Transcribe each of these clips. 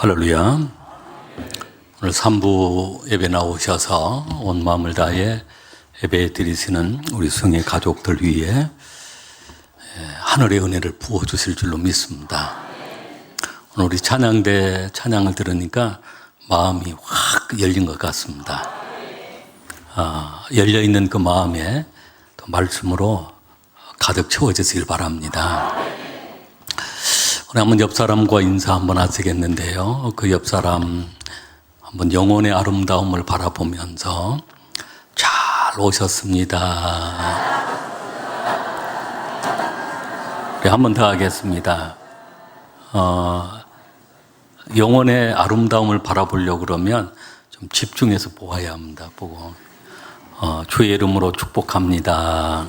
할렐루야. 오늘 3부 예배 나오셔서 온 마음을 다해 예배 드리시는 우리 성의 가족들 위해 하늘의 은혜를 부어주실 줄로 믿습니다. 오늘 우리 찬양대 찬양을 들으니까 마음이 확 열린 것 같습니다. 열려있는 그 마음에 또 말씀으로 가득 채워지길 바랍니다. 우리 한번 옆 사람과 인사 한번 하시겠는데요. 그 옆 사람 한번 영혼의 아름다움을 바라보면서 잘 오셨습니다. 네, 한번 더 하겠습니다. 영혼의 아름다움을 바라보려고 그러면 좀 집중해서 보아야 합니다. 보고 주의 이름으로 축복합니다.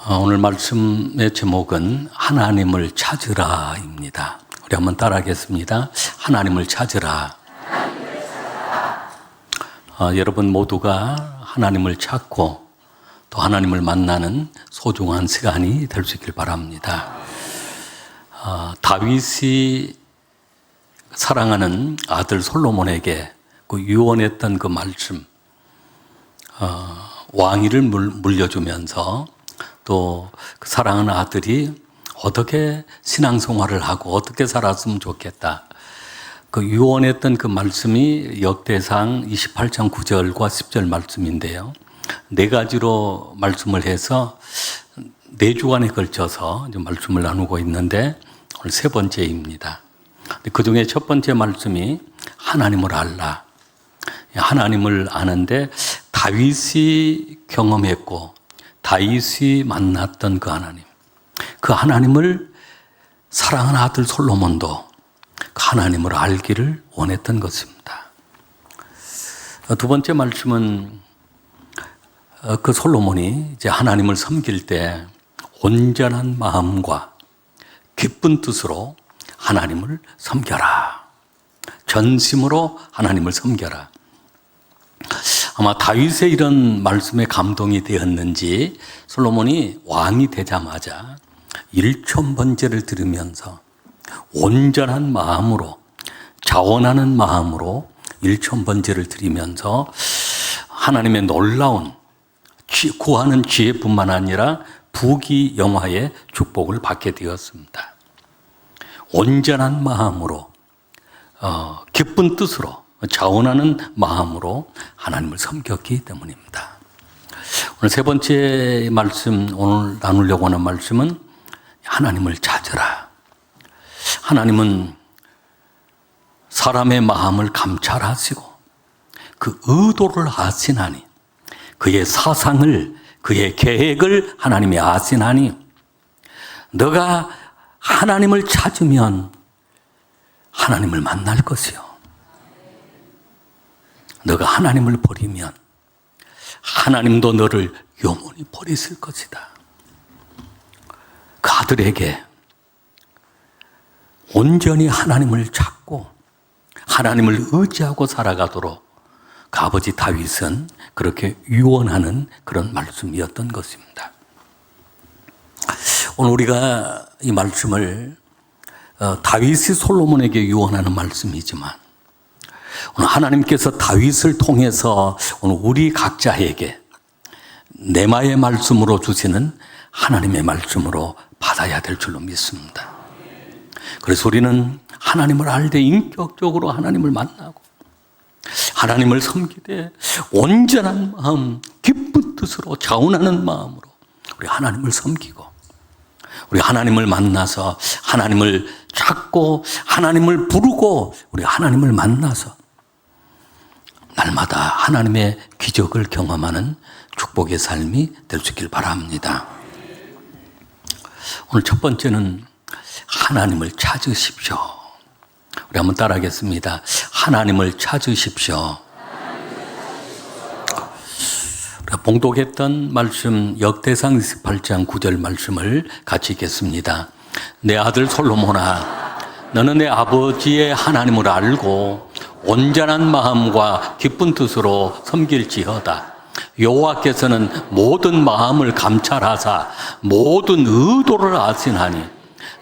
오늘 말씀의 제목은 하나님을 찾으라입니다. 우리 한번 따라하겠습니다. 하나님을 찾으라. 여러분 모두가 하나님을 찾고 또 하나님을 만나는 소중한 시간이 될 수 있길 바랍니다. 다윗이 사랑하는 아들 솔로몬에게 그 유언했던 그 말씀, 왕위를 물려주면서 또 그 사랑하는 아들이 어떻게 신앙생활을 하고 어떻게 살았으면 좋겠다. 그 유언했던 그 말씀이 역대상 28장 9절과 10절 말씀인데요. 네 가지로 말씀을 해서 4주간에 걸쳐서 말씀을 나누고 있는데 오늘 세 번째입니다. 그 중에 첫 번째 말씀이 하나님을 알라. 하나님을 아는데 다윗이 경험했고 다윗이 만났던 그 하나님을 사랑하는 아들 솔로몬도 그 하나님을 알기를 원했던 것입니다. 두 번째 말씀은 그 솔로몬이 이제 하나님을 섬길 때 온전한 마음과 기쁜 뜻으로 하나님을 섬겨라. 전심으로 하나님을 섬겨라. 아마 다윗의 이런 말씀에 감동이 되었는지 솔로몬이 왕이 되자마자 일천번제를 드리면서 온전한 마음으로 자원하는 마음으로 일천번제를 드리면서 하나님의 놀라운 구하는 지혜뿐만 아니라 부귀영화의 축복을 받게 되었습니다. 온전한 마음으로 기쁜 뜻으로 자원하는 마음으로 하나님을 섬겼기 때문입니다. 오늘 세 번째 말씀, 오늘 나누려고 하는 말씀은 하나님을 찾으라. 하나님은 사람의 마음을 감찰하시고 그 의도를 아시나니 그의 사상을 그의 계획을 하나님이 아시나니 너가 하나님을 찾으면 하나님을 만날 것이요. 너가 하나님을 버리면 하나님도 너를 영원히 버리실 것이다. 그 아들에게 온전히 하나님을 찾고 하나님을 의지하고 살아가도록 그 아버지 다윗은 그렇게 유언하는 그런 말씀이었던 것입니다. 오늘 우리가 이 말씀을 다윗이 솔로몬에게 유언하는 말씀이지만 오늘 하나님께서 다윗을 통해서 오늘 우리 각자에게 내마의 말씀으로 주시는 하나님의 말씀으로 받아야 될 줄로 믿습니다. 그래서 우리는 하나님을 알 때 인격적으로 하나님을 만나고 하나님을 섬기되 온전한 마음, 기쁜 뜻으로 자원하는 마음으로 우리 하나님을 섬기고 우리 하나님을 만나서 하나님을 찾고 하나님을 부르고 우리 하나님을 만나서 날마다 하나님의 기적을 경험하는 축복의 삶이 될 수 있길 바랍니다. 오늘 첫 번째는 하나님을 찾으십시오. 우리 한번 따라하겠습니다. 하나님을 찾으십시오. 우리가 봉독했던 말씀 역대상 28장 9절 말씀을 같이 읽겠습니다. 내 아들 솔로몬아, 너는 내 아버지의 하나님을 알고 온전한 마음과 기쁜 뜻으로 섬길지어다. 여호와께서는 모든 마음을 감찰하사 모든 의도를 아시나니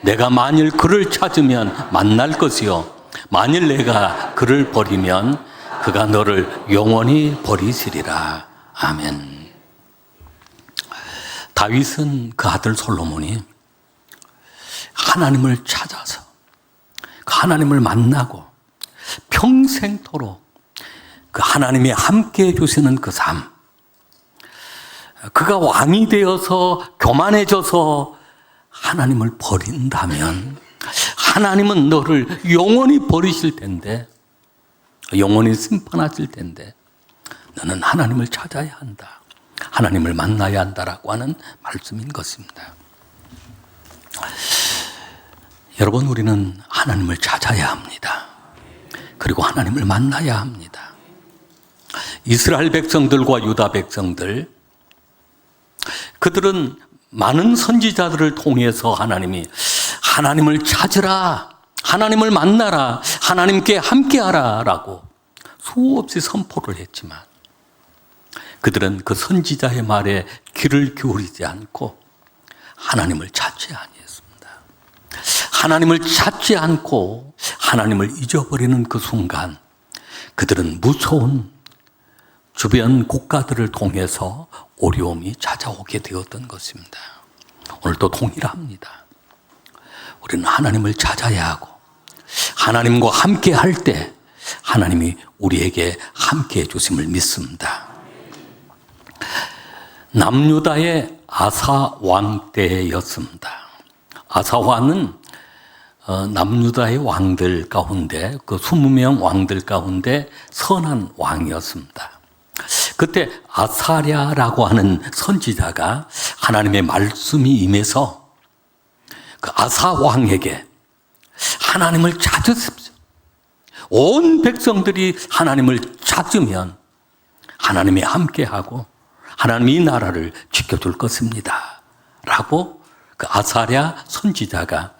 내가 만일 그를 찾으면 만날 것이요 만일 내가 그를 버리면 그가 너를 영원히 버리시리라. 아멘. 다윗은 그 아들 솔로몬이 하나님을 찾아서 그 하나님을 만나고 평생토록 그 하나님이 함께 해주시는 그 삶, 그가 왕이 되어서 교만해져서 하나님을 버린다면 하나님은 너를 영원히 버리실 텐데, 영원히 심판하실 텐데 너는 하나님을 찾아야 한다, 하나님을 만나야 한다라고 하는 말씀인 것입니다. 여러분, 우리는 하나님을 찾아야 합니다. 그리고 하나님을 만나야 합니다. 이스라엘 백성들과 유다 백성들, 그들은 많은 선지자들을 통해서 하나님을 찾으라, 하나님을 만나라, 하나님께 함께하라 라고 수없이 선포를 했지만 그들은 그 선지자의 말에 귀를 기울이지 않고 하나님을 찾지 아니했습니다. 하나님을 찾지 않고 하나님을 잊어버리는 그 순간 그들은 무서운 주변 국가들을 통해서 어려움이 찾아오게 되었던 것입니다. 오늘도 동일합니다. 우리는 하나님을 찾아야 하고 하나님과 함께 할 때 하나님이 우리에게 함께 해주심을 믿습니다. 남유다의 아사 왕 때였습니다. 아사 왕은 남유다의 왕들 가운데, 그 20명 왕들 가운데 선한 왕이었습니다. 그때 아사랴라고 하는 선지자가 하나님의 말씀이 임해서 그 아사 왕에게 하나님을 찾으십시오. 온 백성들이 하나님을 찾으면 하나님이 함께하고 하나님이 이 나라를 지켜줄 것입니다 라고 그 아사랴 선지자가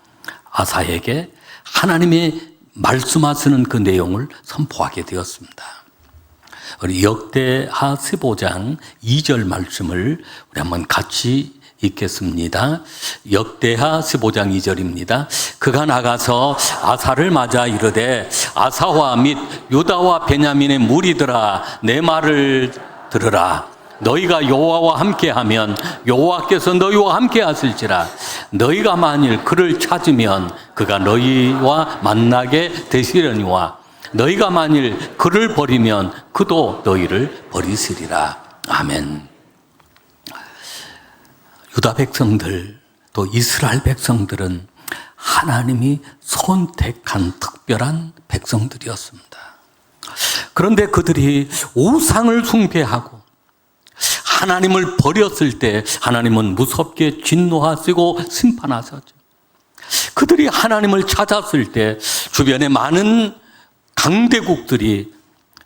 아사에게 하나님의 말씀하시는 그 내용을 선포하게 되었습니다. 우리 역대하 15장 2절 말씀을 우리 한번 같이 읽겠습니다. 역대하 15장 2절입니다. 그가 나가서 아사를 맞아 이르되 아사와 및 유다와 베냐민의 무리들아, 내 말을 들으라. 너희가 여호와와 함께하면 여호와께서 너희와 함께하실지라. 너희가 만일 그를 찾으면 그가 너희와 만나게 되시려니와 너희가 만일 그를 버리면 그도 너희를 버리시리라. 아멘. 유다 백성들, 또 이스라엘 백성들은 하나님이 선택한 특별한 백성들이었습니다. 그런데 그들이 우상을 숭배하고 하나님을 버렸을 때 하나님은 무섭게 진노하시고 심판하셨죠. 그들이 하나님을 찾았을 때 주변에 많은 강대국들이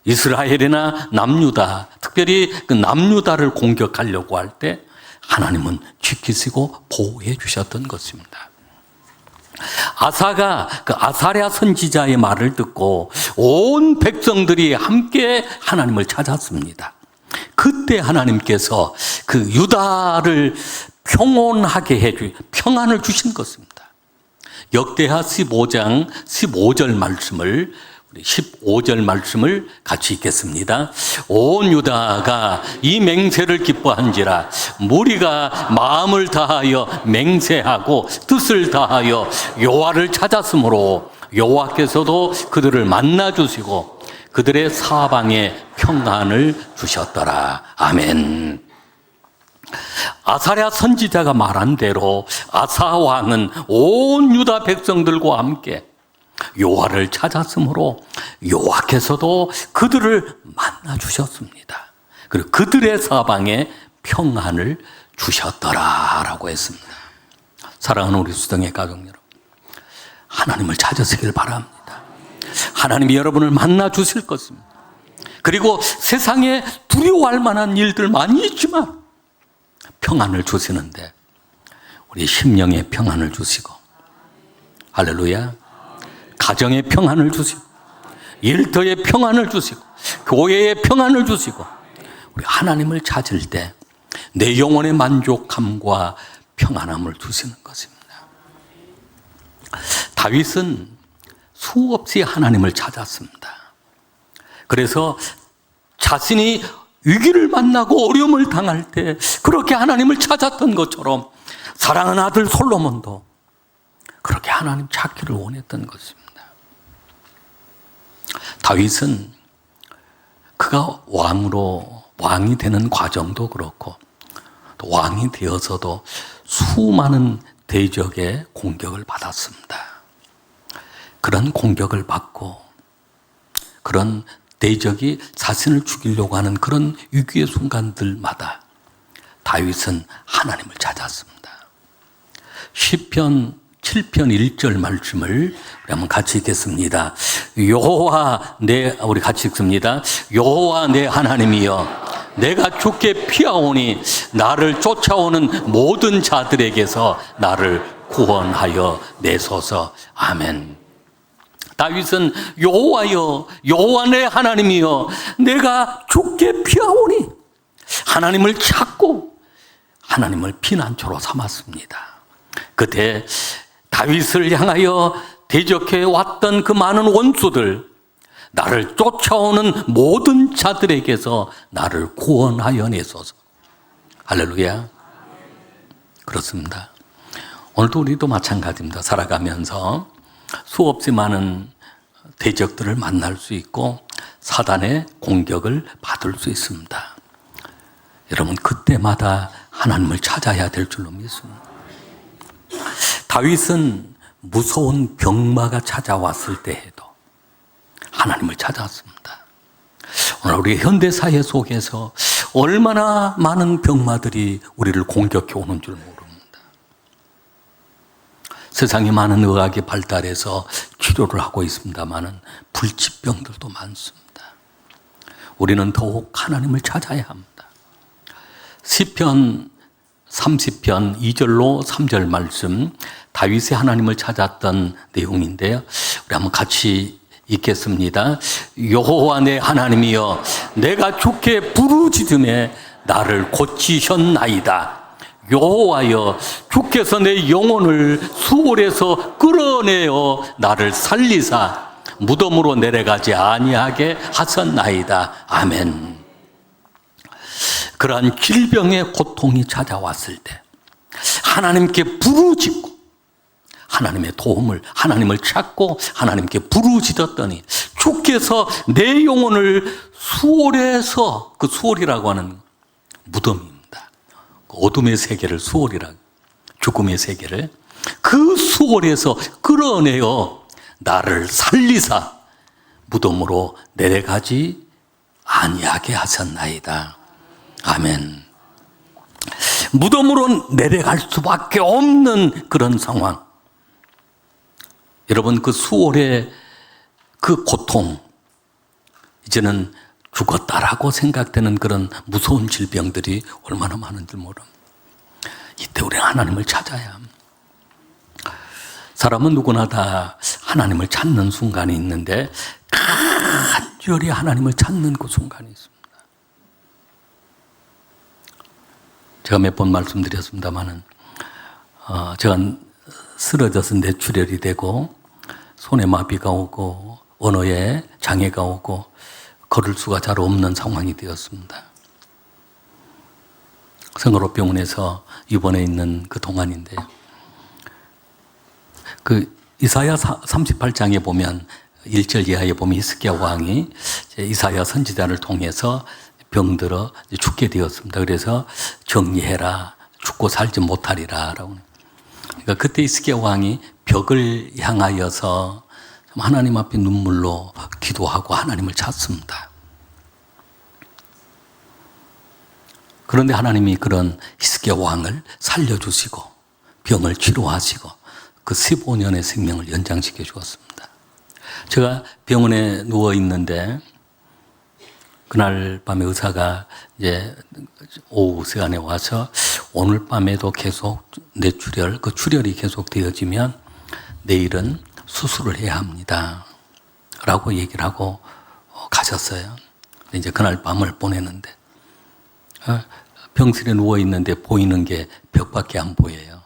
이스라엘이나 남유다, 특별히 그 남유다를 공격하려고 할 때 하나님은 지키시고 보호해 주셨던 것입니다. 아사가 그 아사랴 선지자의 말을 듣고 온 백성들이 함께 하나님을 찾았습니다. 그때 하나님께서 그 유다를 평온하게 평안을 주신 것입니다. 역대하 15장 15절 말씀을, 우리 15절 말씀을 같이 읽겠습니다. 온 유다가 이 맹세를 기뻐한지라. 무리가 마음을 다하여 맹세하고 뜻을 다하여 여호와를 찾았으므로 여호와께서도 그들을 만나 주시고 그들의 사방에 평안을 주셨더라. 아멘. 아사랴 선지자가 말한 대로 아사 왕은 온 유다 백성들과 함께 여호와를 찾았으므로 여호와께서도 그들을 만나 주셨습니다. 그리고 그들의 사방에 평안을 주셨더라라고 했습니다. 사랑하는 우리 수정의 가족 여러분, 하나님을 찾으시길 바랍니다. 하나님이 여러분을 만나 주실 것입니다. 그리고 세상에 두려워할 만한 일들 많이 있지만 평안을 주시는데 우리 심령에 평안을 주시고, 할렐루야, 가정에 평안을 주시고 일터에 평안을 주시고 교회에 평안을 주시고 우리 하나님을 찾을 때 내 영혼의 만족함과 평안함을 주시는 것입니다. 다윗은 수없이 하나님을 찾았습니다. 그래서 자신이 위기를 만나고 어려움을 당할 때 그렇게 하나님을 찾았던 것처럼 사랑하는 아들 솔로몬도 그렇게 하나님 찾기를 원했던 것입니다. 다윗은 그가 왕이 되는 과정도 그렇고 또 왕이 되어서도 수많은 대적의 공격을 받았습니다. 그런 공격을 받고 그런 대적이 자신을 죽이려고 하는 그런 위기의 순간들마다 다윗은 하나님을 찾았습니다. 시편 7편 1절 말씀을 우리 한번 같이 읽겠습니다. 우리 같이 읽습니다. 여호와 내 하나님이여, 내가 주께 피하오니 나를 쫓아오는 모든 자들에게서 나를 구원하여 내소서. 아멘. 다윗은 여호와여, 여호와 내 하나님이여, 내가 주께 피하오니 하나님을 찾고 하나님을 피난처로 삼았습니다. 그때 다윗을 향하여 대적해 왔던 그 많은 원수들, 나를 쫓아오는 모든 자들에게서 나를 구원하여 내소서. 할렐루야. 그렇습니다. 오늘도 우리도 마찬가지입니다. 살아가면서 수없이 많은 대적들을 만날 수 있고 사단의 공격을 받을 수 있습니다. 여러분, 그때마다 하나님을 찾아야 될 줄로 믿습니다. 다윗은 무서운 병마가 찾아왔을 때에도 하나님을 찾아왔습니다. 오늘 우리 현대사회 속에서 얼마나 많은 병마들이 우리를 공격해 오는 줄 모릅니다. 세상에 많은 의학이 발달해서 치료를 하고 있습니다마는 불치병들도 많습니다. 우리는 더욱 하나님을 찾아야 합니다. 시편 30편 2절로 3절 말씀, 다윗이 하나님을 찾았던 내용인데요. 우리 한번 같이 읽겠습니다. 여호와 내 하나님이여, 내가 주께 부르짖음에 나를 고치셨나이다. 여호와여, 주께서 내 영혼을 수월에서 끌어내어 나를 살리사 무덤으로 내려가지 아니하게 하셨나이다. 아멘. 그러한 질병의 고통이 찾아왔을 때 하나님께 부르짖고 하나님의 도움을, 하나님을 찾고 하나님께 부르짖었더니 주께서 내 영혼을 수월에서, 그 수월이라고 하는 무덤입니다. 어둠의 세계를 수월이라고, 죽음의 세계를 그 수월에서 끌어내어 나를 살리사 무덤으로 내려가지 아니하게 하셨나이다. 아멘. 무덤으로 내려갈 수밖에 없는 그런 상황. 여러분, 그 수월의 그 고통, 이제는 죽었다라고 생각되는 그런 무서운 질병들이 얼마나 많은지 모릅니다. 이때 우리는 하나님을 찾아야 합니다. 사람은 누구나 다 하나님을 찾는 순간이 있는데 간절히 하나님을 찾는 그 순간이 있습니다. 제가 몇 번 말씀드렸습니다마는 제가 쓰러져서 뇌출혈이 되고 손에 마비가 오고 언어에 장애가 오고 걸을 수가 잘 없는 상황이 되었습니다. 성으로병원에서 입원해 있는 그 동안인데요. 그 이사야 38장에 보면 1절 이하에 보면 히스기야 왕이 이사야 선지자를 통해서 병들어 죽게 되었습니다. 그래서 정리해라, 죽고 살지 못하리라 라고. 그러니까 그때 히스기야 왕이 벽을 향하여서 하나님 앞에 눈물로 기도하고 하나님을 찾습니다. 그런데 하나님이 그런 히스기야 왕을 살려주시고 병을 치료하시고 그 15년의 생명을 연장시켜 주었습니다. 제가 병원에 누워 있는데 그날 밤에 의사가 이제 오후 시간에 와서 오늘 밤에도 계속 뇌출혈, 그 출혈이 계속 되어지면 내일은 수술을 해야 합니다. 라고 얘기를 하고 가셨어요. 이제 그날 밤을 보내는데 병실에 누워 있는데 보이는 게 벽밖에 안 보여요.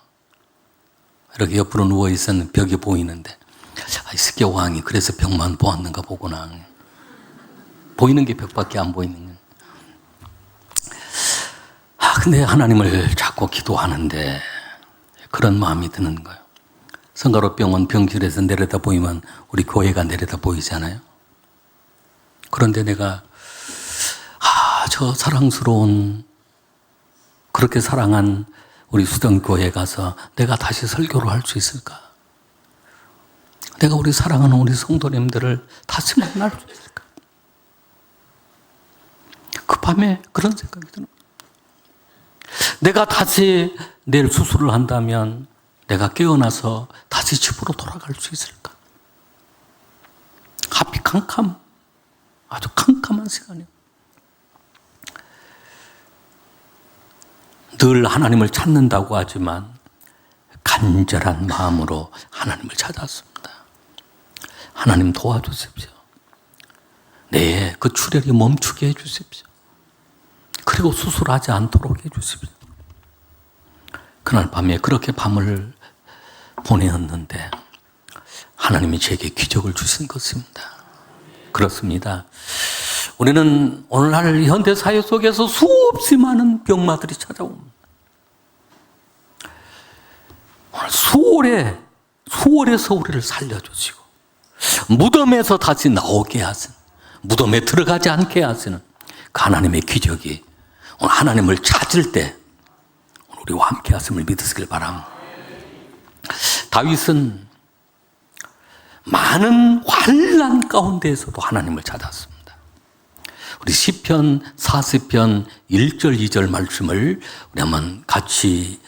이렇게 옆으로 누워 있었는 벽이 보이는데, 스게 왕이 그래서 벽만 보았는가 보구나. 보이는 게 벽밖에 안 보이는 거예요. 근데 하나님을 자꾸 기도하는데 그런 마음이 드는 거예요. 성가로병원 병실에서 내려다 보이면 우리 교회가 내려다 보이잖아요. 그런데 내가 저 사랑스러운, 그렇게 사랑한 우리 수정교회에 가서 내가 다시 설교를 할 수 있을까? 내가 우리 사랑하는 우리 성도님들을 다시 만날 수 있을까? 그 밤에 그런 생각이 드는 거예요. 내가 다시 내일 수술을 한다면 내가 깨어나서 다시 집으로 돌아갈 수 있을까? 앞이 아주 캄캄한 시간이에요. 늘 하나님을 찾는다고 하지만 간절한 마음으로 하나님을 찾았습니다. 하나님 도와주십시오. 네, 그 출혈이 멈추게 해주십시오. 그리고 수술하지 않도록 해주십시오. 그날 밤에 그렇게 밤을 보내었는데 하나님이 제게 기적을 주신 것입니다. 그렇습니다. 우리는 오늘날 현대사회 속에서 수없이 많은 병마들이 찾아옵니다. 수월에서 우리를 살려주시고 무덤에서 다시 나오게 하시는, 무덤에 들어가지 않게 하시는 그 하나님의 기적이 오늘 하나님을 찾을 때 우리와 함께 하심을 믿으시길 바랍니다. 다윗은 많은 환난 가운데에서도 하나님을 찾았습니다. 우리 시편 40편 1절 2절 말씀을 우리 한번 같이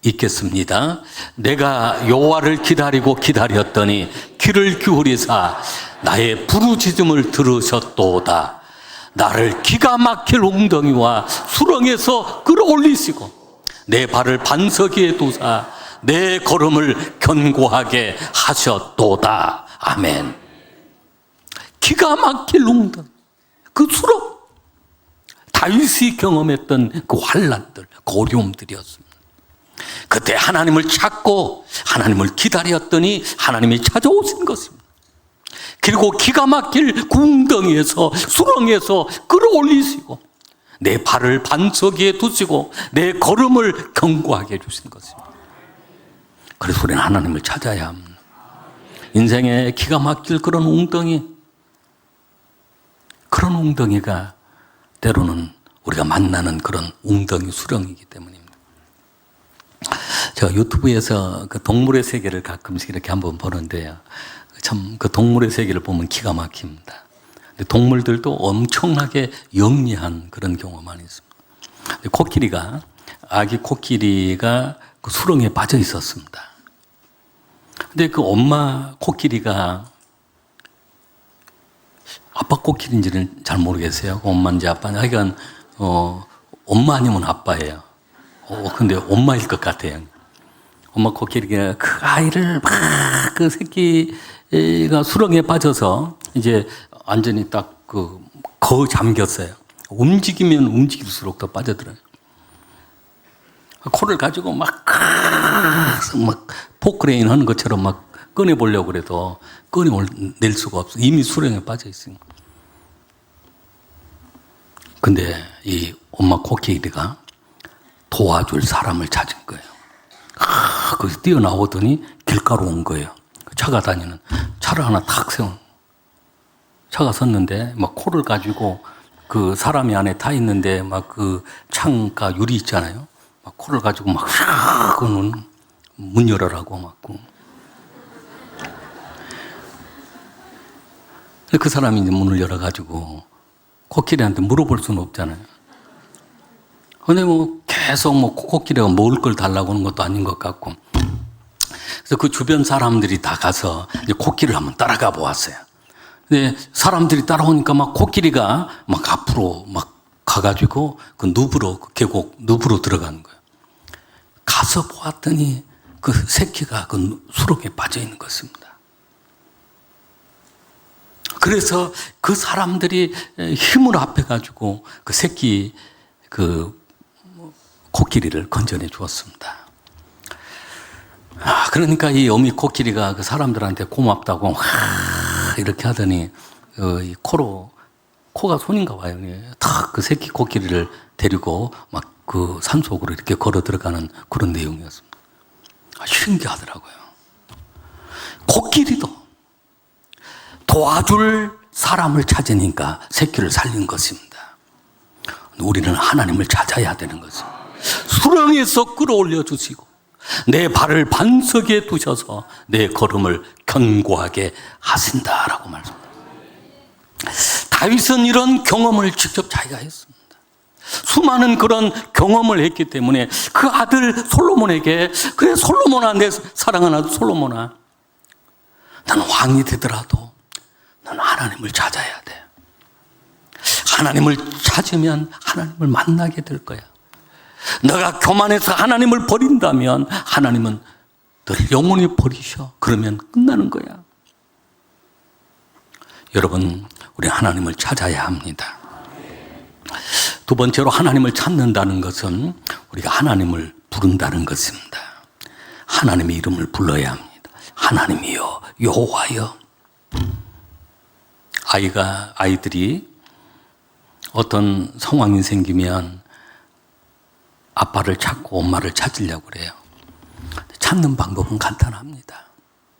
읽겠습니다. 내가 여호와를 기다렸더니 귀를 기울이사 나의 부르짖음을 들으셨도다. 나를 기가 막힐 웅덩이와 수렁에서 끌어올리시고 내 발을 반석 위에 두사 내 걸음을 견고하게 하셨도다. 아멘. 기가 막힐 웅덩이, 그 수렁, 다윗이 경험했던 그 환난들, 그 어려움들이었습니다. 그때 하나님을 찾고 하나님을 기다렸더니 하나님이 찾아오신 것입니다. 그리고 기가 막힐 웅덩이에서, 수렁에서 끌어올리시고 내 발을 반석 위에 두시고 내 걸음을 견고하게 해주신 것입니다. 그래서 우리는 하나님을 찾아야 합니다. 인생에 기가 막힐 그런 웅덩이가 때로는 우리가 만나는 그런 웅덩이 수렁이기 때문입니다. 제가 유튜브에서 그 동물의 세계를 가끔씩 이렇게 한번 보는데요. 참 그 동물의 세계를 보면 기가 막힙니다. 동물들도 엄청나게 영리한 그런 경우가 많이 있습니다. 아기 코끼리가 그 수렁에 빠져 있었습니다. 근데 그 엄마 코끼리가, 아빠 코끼리인지는 잘 모르겠어요. 엄마인지 아빠인지. 하여간, 엄마 아니면 아빠예요. 근데 엄마일 것 같아요. 엄마 코끼리가 그 아이를 그 새끼가 수렁에 빠져서 이제 완전히 딱 거 잠겼어요. 움직이면 움직일수록 더 빠져들어요. 코를 가지고 막 포크레인 하는 것처럼 막 꺼내보려고 그래도 꺼내낼 수가 없어. 이미 수렁에 빠져 있으니까. 근데 이 엄마 코끼리가 도와줄 사람을 찾은 거예요. 거기서 뛰어나오더니 길가로 온 거예요. 차가 다니는 차를 하나 탁 세운. 차가 섰는데 막 코를 가지고 그 사람이 안에 타 있는데 막 그 창가 유리 있잖아요. 막 코를 가지고 막 문 열어라고 막. 그 사람이 이제 문을 열어가지고 코끼리한테 물어볼 수는 없잖아요. 근데 뭐 계속 뭐 코끼리가 먹을 걸 달라고 하는 것도 아닌 것 같고. 그래서 그 주변 사람들이 다 가서 이제 코끼리를 한번 따라가 보았어요. 근데 사람들이 따라오니까 막 코끼리가 막 앞으로 막 가가지고 그 계곡 늪으로 들어가는 거예요. 가서 보았더니 그 새끼가 그 수렁에 빠져 있는 것입니다. 그래서 그 사람들이 힘을 합해가지고 그 새끼 그 코끼리를 건져내 주었습니다. 그러니까 이 어미 코끼리가 그 사람들한테 고맙다고 이렇게 하더니 이 코가 손인가 봐요. 탁 그 새끼 코끼리를 데리고 막 그 산속으로 이렇게 걸어 들어가는 그런 내용이었습니다. 신기하더라고요. 코끼리도 도와줄 사람을 찾으니까 새끼를 살린 것입니다. 우리는 하나님을 찾아야 되는 것입니다. 수렁에서 끌어올려 주시고 내 발을 반석에 두셔서 내 걸음을 견고하게 하신다라고 말씀합니다. 다윗은 이런 경험을 직접 자기가 했습니다. 수많은 그런 경험을 했기 때문에 그 아들 솔로몬에게 그래 솔로몬아 내 사랑하는 아들 솔로몬아 너는 왕이 되더라도 너는 하나님을 찾아야 돼. 하나님을 찾으면 하나님을 만나게 될 거야. 너가 교만해서 하나님을 버린다면 하나님은 너를 영원히 버리셔. 그러면 끝나는 거야. 여러분, 우리 하나님을 찾아야 합니다. 두 번째로 하나님을 찾는다는 것은 우리가 하나님을 부른다는 것입니다. 하나님의 이름을 불러야 합니다. 하나님이여, 여호와여. 아이들이 어떤 상황이 생기면 아빠를 찾고 엄마를 찾으려고 그래요. 찾는 방법은 간단합니다.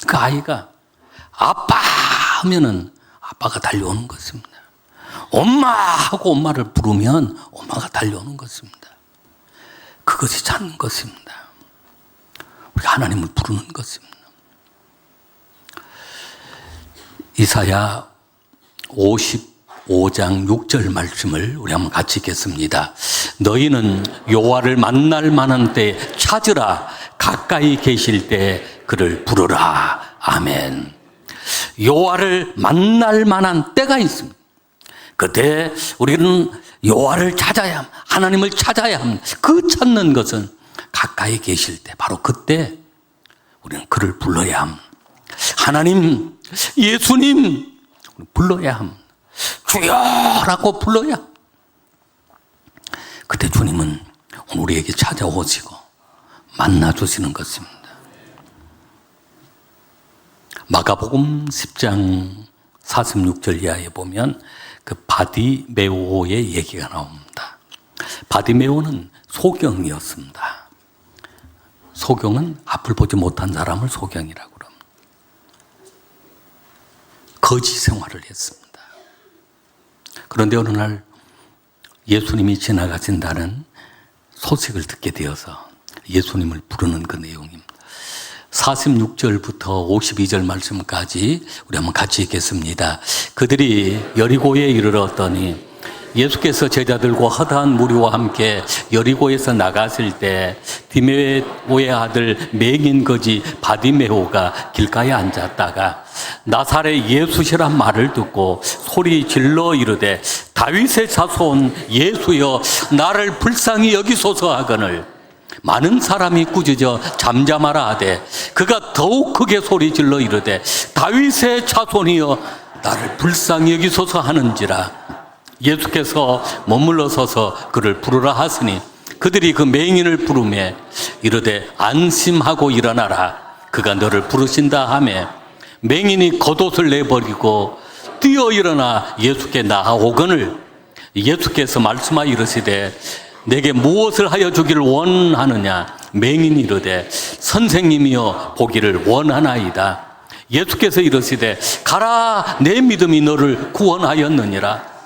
그 아이가 아빠 하면은 아빠가 달려오는 것입니다. 엄마 하고 엄마를 부르면 엄마가 달려오는 것입니다. 그것이 찾는 것입니다. 우리가 하나님을 부르는 것입니다. 이사야 55장 6절 말씀을 우리 한번 같이 읽겠습니다. 너희는 여호와를 만날 만한 때 찾으라. 가까이 계실 때 그를 부르라. 아멘. 여호와를 만날 만한 때가 있습니다. 그때 우리는 여호와를 찾아야 합니다. 하나님을 찾아야 합니다. 그 찾는 것은 가까이 계실 때 바로 그때 우리는 그를 불러야 합니다. 하나님, 예수님 불러야 합니다. 주여라고 불러야. 그때 주님은 우리에게 찾아오시고 만나주시는 것입니다. 마가복음 10장 46절 이하에 보면 그 바디메오의 얘기가 나옵니다. 바디메오는 소경이었습니다. 소경은 앞을 보지 못한 사람을 소경이라고 합니다. 거지 생활을 했습니다. 그런데 어느 날 예수님이 지나가신다는 소식을 듣게 되어서 예수님을 부르는 그 내용입니다. 46절부터 52절 말씀까지 우리 한번 같이 읽겠습니다. 그들이 여리고에 이르렀더니 예수께서 제자들과 허다한 무리와 함께 여리고에서 나갔을 때 디메오의 아들 맹인 거지 바디메오가 길가에 앉았다가 나사렛 예수시란 말을 듣고 소리 질러 이르되 다윗의 자손 예수여 나를 불쌍히 여기소서 하거늘 많은 사람이 꾸짖어 잠잠하라 하되 그가 더욱 크게 소리 질러 이르되 다윗의 자손이여 나를 불쌍히 여기소서 하는지라. 예수께서 머물러 서서 그를 부르라 하시니 그들이 그 맹인을 부르매 이르되 안심하고 일어나라 그가 너를 부르신다 하매 맹인이 겉옷을 내버리고 뛰어 일어나 예수께 나아오거늘 예수께서 말씀하여 이르시되 내게 무엇을 하여 주기를 원하느냐. 맹인이 이르되 선생님이여 보기를 원하나이다. 예수께서 이르시되 가라 내 믿음이 너를 구원하였느니라.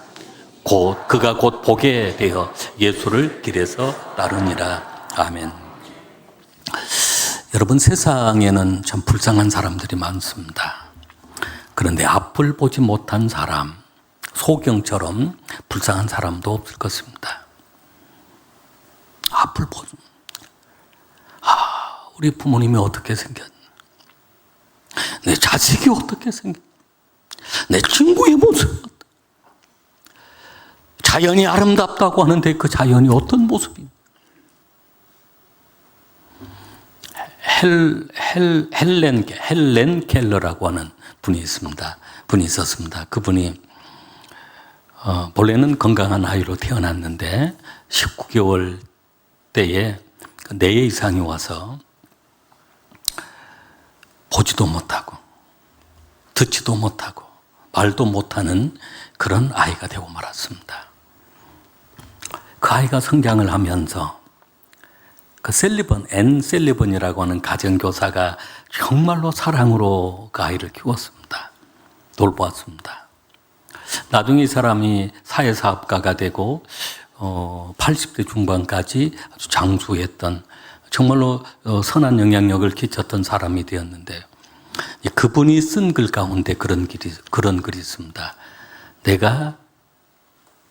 그가 곧 보게 되어 예수를 길에서 따르니라. 아멘. 여러분, 세상에는 참 불쌍한 사람들이 많습니다. 그런데 앞을 보지 못한 사람, 소경처럼 불쌍한 사람도 없을 것입니다. 앞을 보지. 우리 부모님이 어떻게 생겼나? 내 자식이 어떻게 생겼나? 내 친구의 모습. 자연이 아름답다고 하는데 그 자연이 어떤 모습입니까? 헬렌 켈러라고 하는 분이 있습니다. 분이 있었습니다. 그분이 본래는 건강한 아이로 태어났는데 19개월 때에 뇌에 이상이 와서 보지도 못하고 듣지도 못하고 말도 못하는 그런 아이가 되고 말았습니다. 그 아이가 성장을 하면서 그 앤 셀리번이라고 하는 가정교사가 정말로 사랑으로 그 아이를 키웠습니다. 돌보았습니다. 나중에 이 사람이 사회사업가가 되고 80대 중반까지 아주 장수했던 정말로 선한 영향력을 끼쳤던 사람이 되었는데요. 그분이 쓴 글 가운데 그런 글이 있습니다. 내가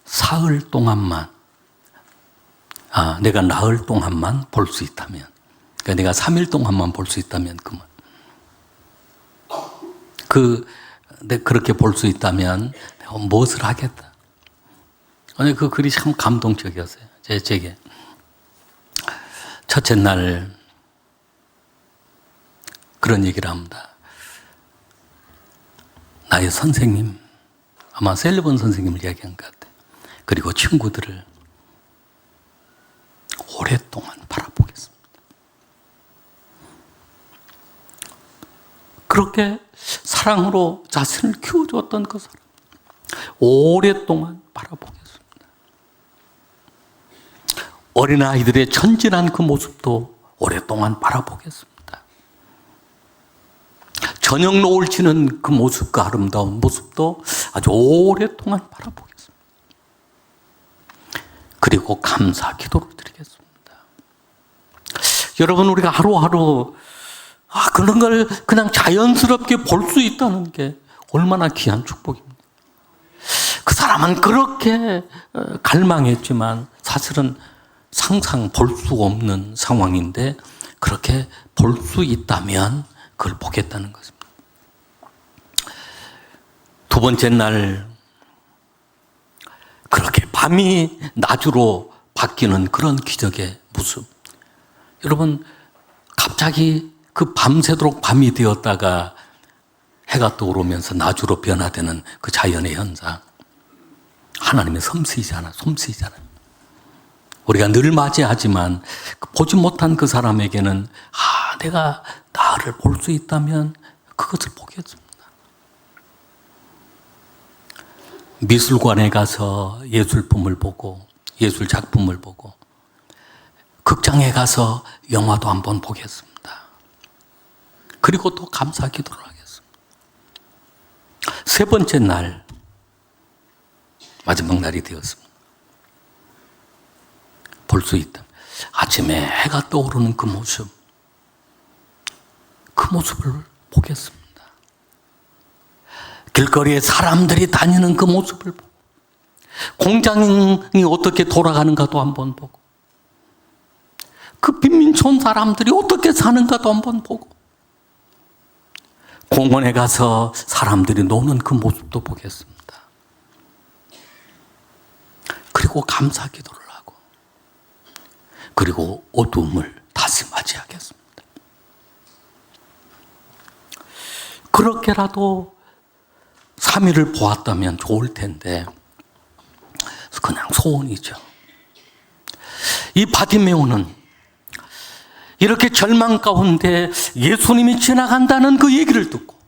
사흘 동안만, 내가 나흘 동안만 볼 수 있다면, 그러니까 내가 3일 동안만 볼 수 있다면 내가 그렇게 볼 수 있다면 내가 무엇을 하겠다. 그 글이 참 감동적이었어요. 제게. 첫째 날 그런 얘기를 합니다. 나의 선생님, 아마 셀리번 선생님을 이야기한 것 같아요. 그리고 친구들을 오랫동안 바라보겠습니다. 그렇게 사랑으로 자신을 키워주었던 그 사람, 오랫동안 바라보겠습니다. 어린아이들의 천진한 그 모습도 오랫동안 바라보겠습니다. 저녁 노을 지는 그 모습, 그 아름다운 모습도 아주 오랫동안 바라보겠습니다. 그리고 감사 기도를 드리겠습니다. 여러분, 우리가 하루하루 그런 걸 그냥 자연스럽게 볼 수 있다는 게 얼마나 귀한 축복입니다. 그 사람은 그렇게 갈망했지만 사실은 상상 볼 수 없는 상황인데 그렇게 볼 수 있다면 그걸 보겠다는 것입니다. 두 번째 날 그렇게 밤이 낮으로 바뀌는 그런 기적의 모습. 여러분, 갑자기 그 밤새도록 밤이 되었다가 해가 떠오르면서 낮으로 변화되는 그 자연의 현상. 하나님의 솜씨잖아요. 우리가 늘 맞이하지만 보지 못한 그 사람에게는 내가 나를 볼 수 있다면 그것을 보겠습니다. 미술관에 가서 예술품을 보고 예술 작품을 보고 극장에 가서 영화도 한번 보겠습니다. 그리고 또 감사 기도를 하겠습니다. 세 번째 날, 마지막 날이 되었습니다. 볼 수 있다. 아침에 해가 떠오르는 그 모습을 보겠습니다. 길거리에 사람들이 다니는 그 모습을 보고, 공장이 어떻게 돌아가는가도 한번 보고, 그 빈민촌 사람들이 어떻게 사는가도 한번 보고, 공원에 가서 사람들이 노는 그 모습도 보겠습니다. 그리고 감사 기도를 하고, 그리고 어두움을 다시 맞이하겠습니다. 그렇게라도 3일을 보았다면 좋을 텐데 그냥 소원이죠. 이 바디메오는 이렇게 절망 가운데 예수님이 지나간다는 그 얘기를 듣고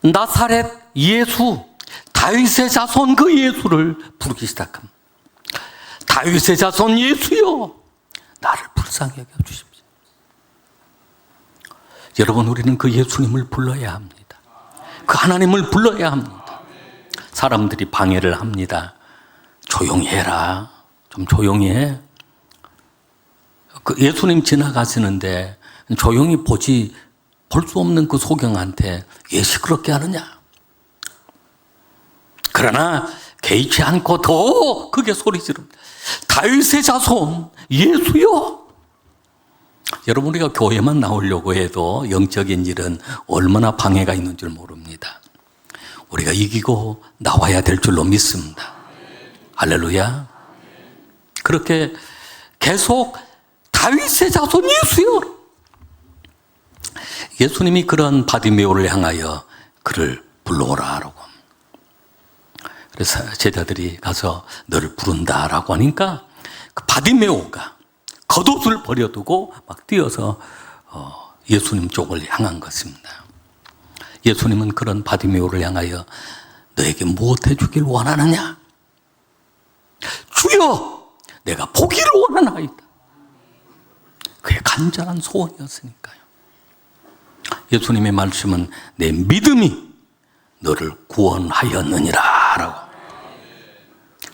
나사렛 예수, 다윗의 자손 그 예수를 부르기 시작합니다. 다윗의 자손 예수여, 나를 불쌍히 여겨주십시오. 여러분, 우리는 그 예수님을 불러야 합니다. 그 하나님을 불러야 합니다. 사람들이 방해를 합니다. 조용히 해라. 좀 조용히 해. 그 예수님 지나가시는데 조용히 볼 수 없는 그 소경한테 왜 시끄럽게 하느냐. 그러나 개의치 않고 더 크게 소리 지릅니다. 다윗의 자손 예수여. 여러분, 우리가 교회만 나오려고 해도 영적인 일은 얼마나 방해가 있는 줄 모릅니다. 우리가 이기고 나와야 될 줄로 믿습니다. 할렐루야. 그렇게 계속 다윗의 자손 예수여. 예수님이 그런 바디메오를 향하여 그를 불러오라 하라고. 제자들이 가서 너를 부른다라고 하니까 그 바디메오가 겉옷을 버려두고 막 뛰어서 예수님 쪽을 향한 것입니다. 예수님은 그런 바디메오를 향하여 너에게 무엇 해주길 원하느냐? 주여, 내가 보기를 원하나이다. 그의 간절한 소원이었으니까요. 예수님의 말씀은 내 믿음이 너를 구원하였느니라 라고.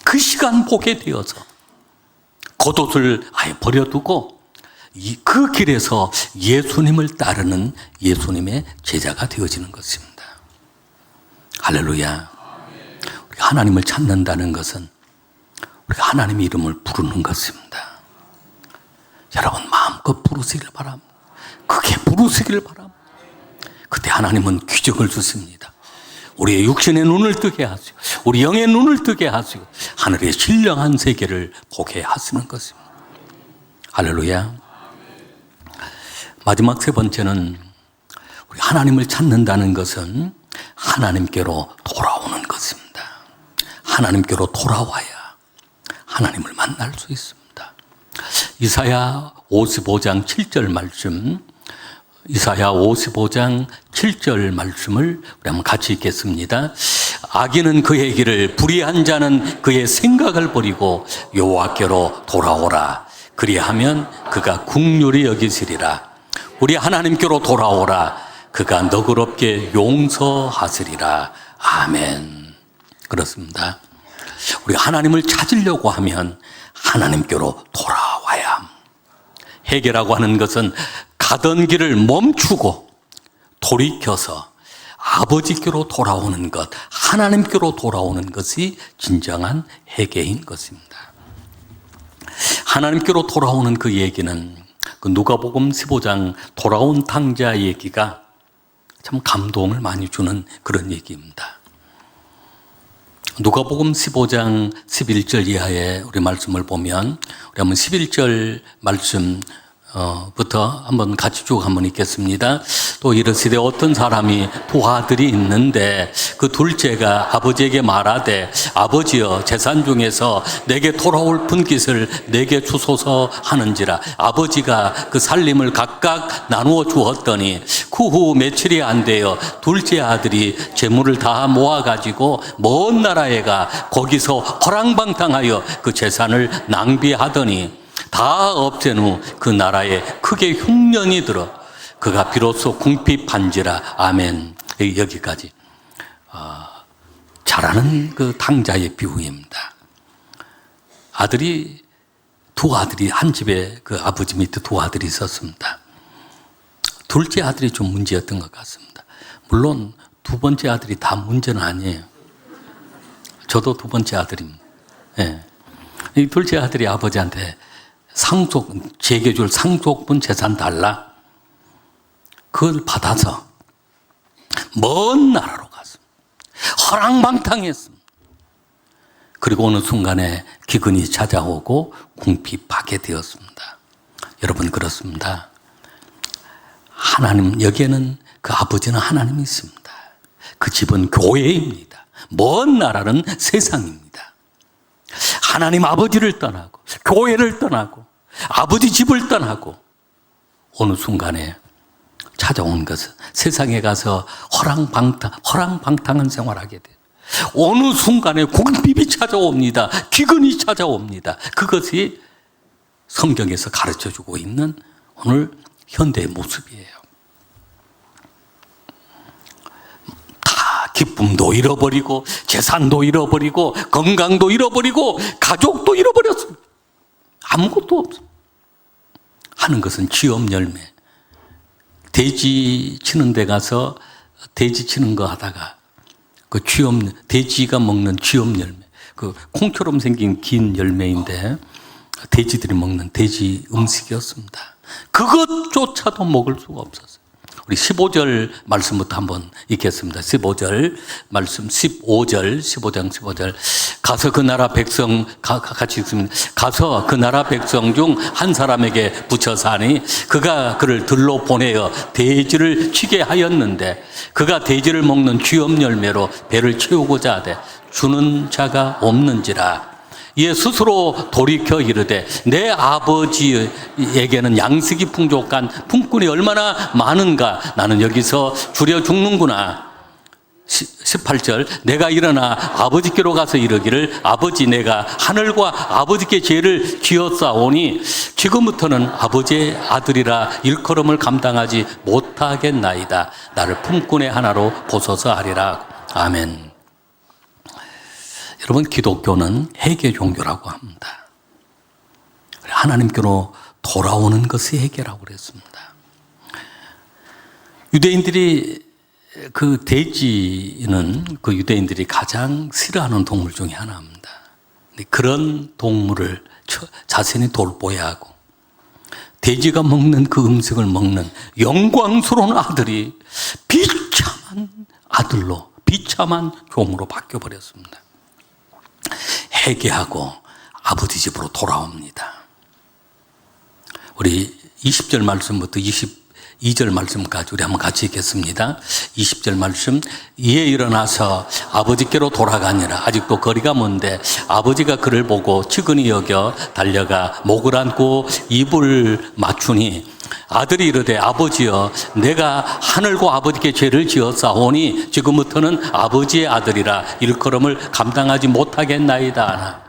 그 시간 보게 되어서 겉옷을 아예 버려두고 그 길에서 예수님을 따르는 예수님의 제자가 되어지는 것입니다. 할렐루야. 우리가 하나님을 찾는다는 것은 우리가 하나님의 이름을 부르는 것입니다. 여러분 마음껏 부르시길 바랍니다. 크게 부르시길 바랍니다. 그때 하나님은 기적을 주십니다. 우리의 육신의 눈을 뜨게 하시고 우리 영의 눈을 뜨게 하시고 하늘의 신령한 세계를 보게 하시는 것입니다. 할렐루야. 마지막 세 번째는 우리 하나님을 찾는다는 것은 하나님께로 돌아오는 것입니다. 하나님께로 돌아와야 하나님을 만날 수 있습니다. 이사야 55장 7절 말씀, 이사야 55장 7절 말씀을 우리 한번 같이 읽겠습니다. 악인은 그의 길을, 불의한 자는 그의 생각을 버리고 여호와께로 돌아오라. 그리하면 그가 긍휼히 여기시리라. 우리 하나님께로 돌아오라. 그가 너그럽게 용서하시리라. 아멘. 그렇습니다. 우리가 하나님을 찾으려고 하면 하나님께로 돌아와야 합니다. 회개라고 하는 것은 가던 길을 멈추고 돌이켜서 아버지께로 돌아오는 것, 하나님께로 돌아오는 것이 진정한 회개인 것입니다. 하나님께로 돌아오는 그 얘기는 그 누가복음 15장 돌아온 탕자 얘기가 참 감동을 많이 주는 그런 얘기입니다. 누가복음 15장 11절 이하의 우리 말씀을 보면 우리 한번 11절 말씀 부터 한번 같이 쭉 한번 읽겠습니다. 또 이르시되 어떤 사람이 두 아들이 있는데 그 둘째가 아버지에게 말하되 아버지여 재산 중에서 내게 돌아올 분깃을 내게 주소서 하는지라. 아버지가 그 살림을 각각 나누어 주었더니 그 후 며칠이 안 되어 둘째 아들이 재물을 다 모아가지고 먼 나라에 가 거기서 허랑방탕하여 그 재산을 낭비하더니 다 없앤 후 그 나라에 크게 흉년이 들어 그가 비로소 궁핍한지라. 아멘. 여기까지 잘하는 그 탕자의 비유입니다. 두 아들이 한 집에 그 아버지 밑에 두 아들이 있었습니다. 둘째 아들이 좀 문제였던 것 같습니다. 물론 두 번째 아들이 다 문제는 아니에요. 저도 두 번째 아들입니다. 예. 이 둘째 아들이 아버지한테 제게 줄 상속분 재산 달라. 그걸 받아서 먼 나라로 갔습니다. 허랑방탕했습니다. 그리고 어느 순간에 기근이 찾아오고 궁핍하게 되었습니다. 여러분 그렇습니다. 하나님, 여기에는 그 아버지는 하나님이 있습니다. 그 집은 교회입니다. 먼 나라는 세상입니다. 하나님 아버지를 떠나고 교회를 떠나고 아버지 집을 떠나고 어느 순간에 찾아온 것은 세상에 가서 허랑방탕한 생활하게 돼요. 어느 순간에 궁핍이 찾아옵니다. 기근이 찾아옵니다. 그것이 성경에서 가르쳐주고 있는 오늘 현대의 모습이에요. 다 기쁨도 잃어버리고 재산도 잃어버리고 건강도 잃어버리고 가족도 잃어버렸습니다. 아무것도 없어. 하는 것은 쥐엄 열매. 돼지 치는 데 가서 돼지 치는 거 하다가 그 돼지가 먹는 쥐엄 열매. 그 콩처럼 생긴 긴 열매인데 돼지들이 먹는 돼지 음식이었습니다. 그것조차도 먹을 수가 없었어요. 우리 15절 말씀부터 한번 읽겠습니다. 15절 말씀, 15장 15절. 가서 그 나라 백성, 같이 읽습니다. 가서 그 나라 백성 중 한 사람에게 붙여사니 그가 그를 들로 보내어 돼지를 치게 하였는데 그가 돼지를 먹는 쥐엄 열매로 배를 채우고자 하되 주는 자가 없는지라. 이에 스스로 돌이켜 이르되 내 아버지에게는 양식이 풍족한 품꾼이 얼마나 많은가. 나는 여기서 줄여 죽는구나. 18절 내가 일어나 아버지께로 가서 이르기를 아버지 내가 하늘과 아버지께 죄를 지었사오니 지금부터는 아버지의 아들이라 일컬음을 감당하지 못하겠나이다. 나를 품꾼의 하나로 보소서 하리라. 아멘. 여러분, 기독교는 회개 종교라고 합니다. 하나님께로 돌아오는 것이 회개라고 그랬습니다. 유대인들이 그 돼지는 그 유대인들이 가장 싫어하는 동물 중에 하나입니다. 그런 동물을 자신이 돌보아야 하고 돼지가 먹는 그 음식을 먹는 영광스러운 아들이 비참한 아들로 비참한 종으로 바뀌어버렸습니다. 회개하고 아버지 집으로 돌아옵니다. 우리 20절 말씀부터 22절 말씀까지 우리 한번 같이 읽겠습니다. 20절 말씀 이에 일어나서 아버지께로 돌아가니라. 아직도 거리가 먼데 아버지가 그를 보고 측은히 여겨 달려가 목을 안고 입을 맞추니 아들이 이르되 아버지여 내가 하늘과 아버지께 죄를 지었사오니 지금부터는 아버지의 아들이라 일컬음을 감당하지 못하겠나이다.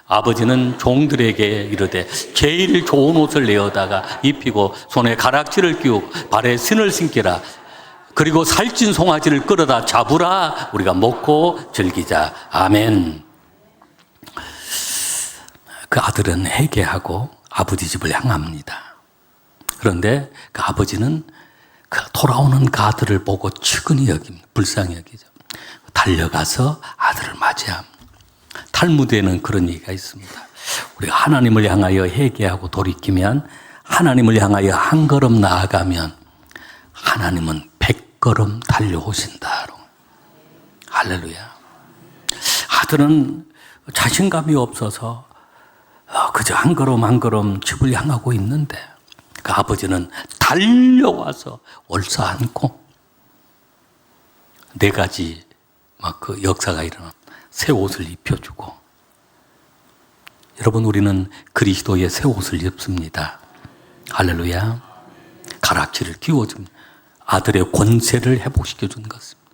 아버지는 종들에게 이르되 제일 좋은 옷을 내어다가 입히고 손에 가락지를 끼우고 발에 신을 신기라. 그리고 살찐 송아지를 끌어다 잡으라. 우리가 먹고 즐기자. 아멘. 그 아들은 회개하고 아버지 집을 향합니다. 그런데 그 아버지는 그 돌아오는 그 아들을 보고 측은히 여깁니다. 불쌍히 여기죠. 달려가서 아들을 맞이합니다. 탈무드에는 그런 얘기가 있습니다. 우리가 하나님을 향하여 회개하고 돌이키면, 하나님을 향하여 한 걸음 나아가면 하나님은 100걸음 달려오신다. 할렐루야. 아들은 자신감이 없어서 그저 한 걸음 한 걸음 집을 향하고 있는데 그 아버지는 달려와서 올싸안고 네 가지 막 그 역사가 일어나 새 옷을 입혀주고, 여러분 우리는 그리스도의 새 옷을 입습니다. 할렐루야. 가락지를 끼워줍니다. 아들의 권세를 회복시켜주는 것입니다.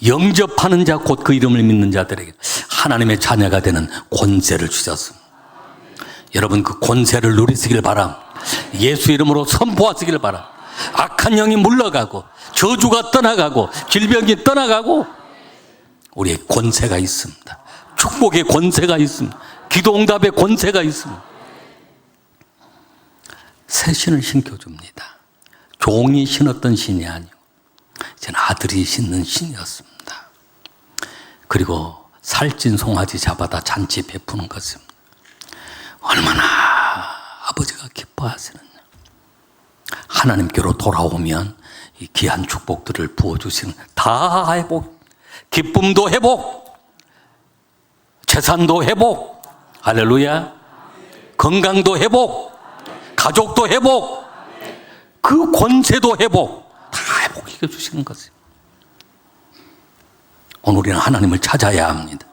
영접하는 자 곧 그 이름을 믿는 자들에게 하나님의 자녀가 되는 권세를 주셨습니다. 여러분 그 권세를 누리시길 바랍니다. 예수 이름으로 선포하시길 바랍니다. 악한 영이 물러가고 저주가 떠나가고 질병이 떠나가고 우리의 권세가 있습니다. 축복의 권세가 있습니다. 기도응답의 권세가 있습니다. 새 신을 신겨줍니다. 종이 신었던 신이 아니고 이제는 아들이 신는 신이었습니다. 그리고 살찐 송아지 잡아다 잔치 베푸는 것입니다. 얼마나 아버지가 기뻐하시느냐. 하나님께로 돌아오면 이 귀한 축복들을 부어주시는, 다 회복, 기쁨도 회복, 재산도 회복, 할렐루야, 건강도 회복, 가족도 회복, 그 권세도 회복, 다 회복시켜 주시는 것이에요. 오늘 우리는 하나님을 찾아야 합니다.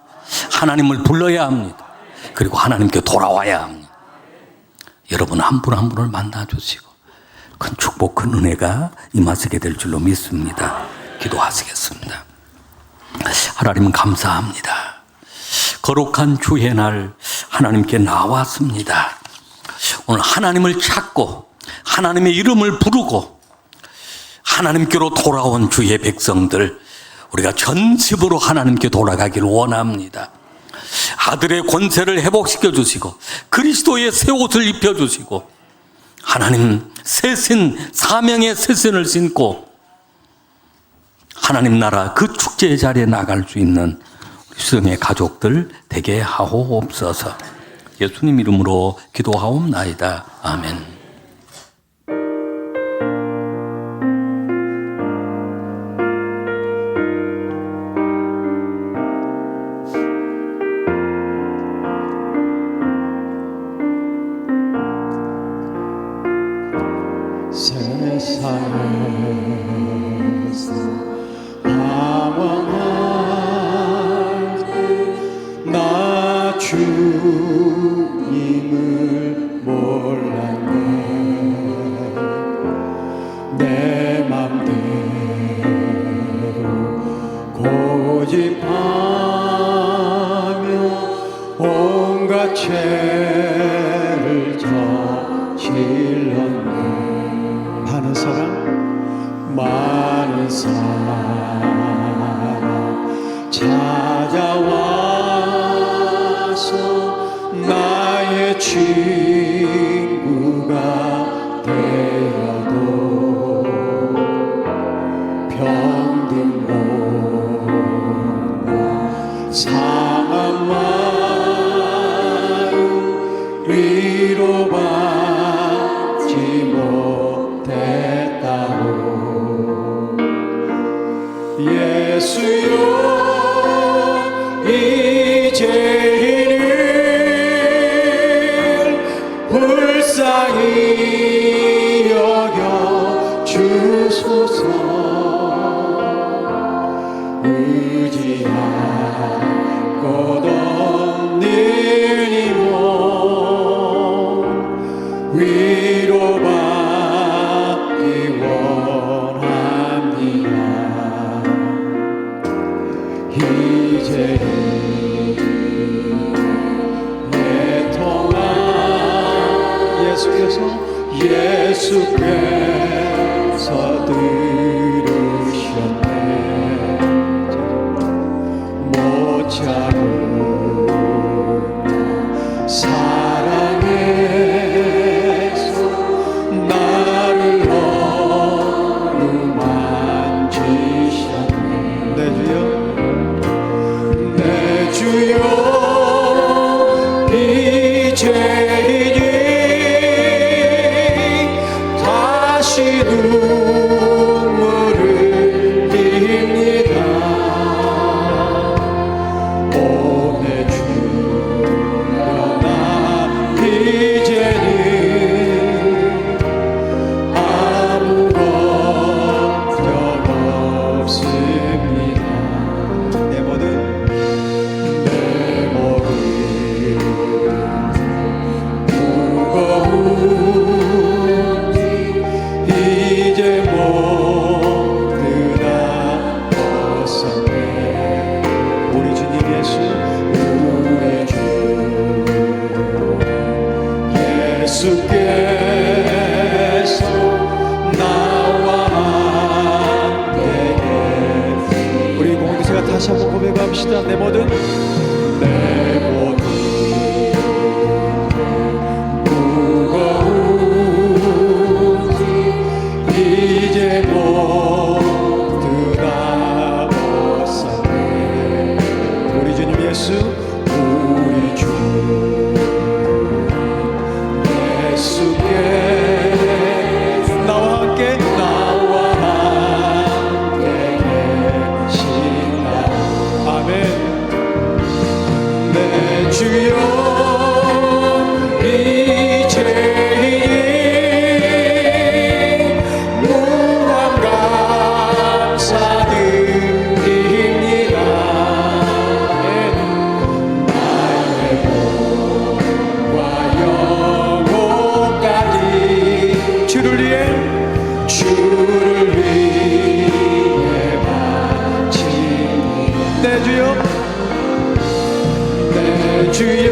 하나님을 불러야 합니다. 그리고 하나님께 돌아와야 합니다. 여러분 한 분 한 분을 만나 주시고 큰 축복, 큰 은혜가 임하시게 될 줄로 믿습니다. 기도하시겠습니다. 하나님 감사합니다. 거룩한 주의 날 하나님께 나왔습니다. 오늘 하나님을 찾고 하나님의 이름을 부르고 하나님께로 돌아온 주의 백성들, 우리가 전집으로 하나님께 돌아가기를 원합니다. 아들의 권세를 회복시켜 주시고 그리스도의 새 옷을 입혀 주시고 하나님 새신, 사명의 새신을 신고 하나님 나라 그 축제의 자리에 나갈 수 있는 수영의 가족들 되게 하옵소서. 예수님 이름으로 기도하옵나이다. 아멘. 세상에서 방황할 내 맘대로 고집하며 온갖 죄를 저질렀네. 많은 사랑 찾아와서 나의 친구가 되어도 병든 몸과 상한 마음 위로받지 못했다고. 예수여, 이 죄인을 불쌍히 여겨 주소서. 의지할 것 없는 이 몸 위로받기 원합니다. 이제 애통한 예수께서 들으셨네. 못 참은 사랑에서 나를 어루만지셨네. 내 주여, 내 주여, 이 죄인이 다시 눈물을 흘립니다. 오내 주여, 나 이제는 아무 걱정 없습니다. 내 모든 무거운 이제 모두 다 벗었네. 우리 주님 예수, 우리 주 예수께서 나와 함께 우리 공동체가 다시 한번 고백합시다. 내 모든 무거운 이제 모두 다 벗었네. 우리 주님 예수, 우리 주 예수께 나와 함께 계신다. 아멘. 내 주여, 이 죄인 무한 감사드립니다. 나의 몸과 영혼까지 주를 위해 바칩니다. 내 주여, 내 주여,